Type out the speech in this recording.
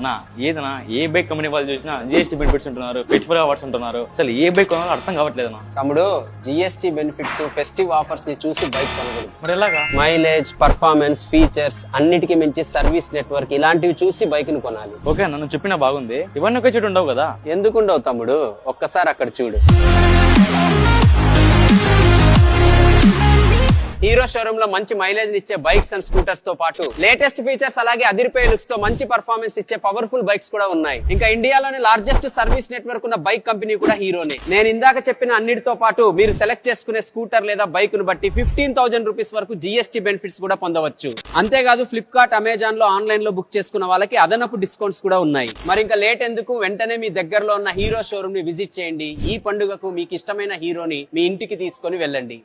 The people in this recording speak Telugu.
నా ఏదన్నా ఏ బైక్ కంపెనీ వాళ్ళు చూసినా జిఎస్టీ బెనిఫిట్స్ ఉంటున్నారు, ఫెస్టివల్ అవార్డ్స్ ఉంటున్నారు. అసలు ఏ బైక్ కొనాలో అర్థం కావట్లేదు. తమ్ముడు, జిఎస్టీ బెనిఫిట్స్, ఫెస్టివ్ ఆఫర్స్ ని చూసి బైక్ కొనకూడదు. మరి ఎలాగా? మైలేజ్, పర్ఫార్మెన్స్, ఫీచర్స్ అన్నిటికీ మించి సర్వీస్ నెట్వర్క్ ఇలాంటివి చూసి బైక్ ను కొనాలి. ఓకే, నన్ను చెప్పినా బాగుంది. ఇవన్నీ ఒకే చోటు ఉండవు కదా? ఎందుకుండవు తమ్ముడు, ఒక్కసారి అక్కడ చూడు. హీరో షోరూమ్ లో మంచి మైలేజ్ ఇచ్చే బైక్స్ అండ్ స్కూటర్స్ తో పాటు లేటెస్ట్ ఫీచర్స్ అలాగే అదిరిపోయే లుక్స్ తో మంచి పర్ఫార్మెన్స్ ఇచ్చే పవర్ఫుల్ బైక్స్ కూడా ఉన్నాయి. ఇంకా ఇండియాలోని లార్జెస్ట్ సర్వీస్ నెట్వర్క్ ఉన్న బైక్ కంపెనీ కూడా హీరోనే. నేను ఇందాక చెప్పిన అన్నిటితో పాటు మీరు సెలెక్ట్ చేసుకునే స్కూటర్ లేదా బైక్ ను బట్టి 15,000 రూపీస్ వరకు జిఎస్టీ బెనిఫిట్స్ కూడా పొందవచ్చు. అంతేకాదు ఫ్లిప్కార్ట్, అమెజాన్ లో ఆన్లైన్ లో బుక్ చేసుకున్న వాళ్ళకి అదనపు డిస్కౌంట్స్ కూడా ఉన్నాయి. మరి ఇంకా లేట్ ఎందుకు, వెంటనే మీ దగ్గరలో ఉన్న హీరో షోరూమ్ ని విజిట్ చేయండి. ఈ పండుగకు మీకు ఇష్టమైన హీరోని మీ ఇంటికి తీసుకొని వెళ్ళండి.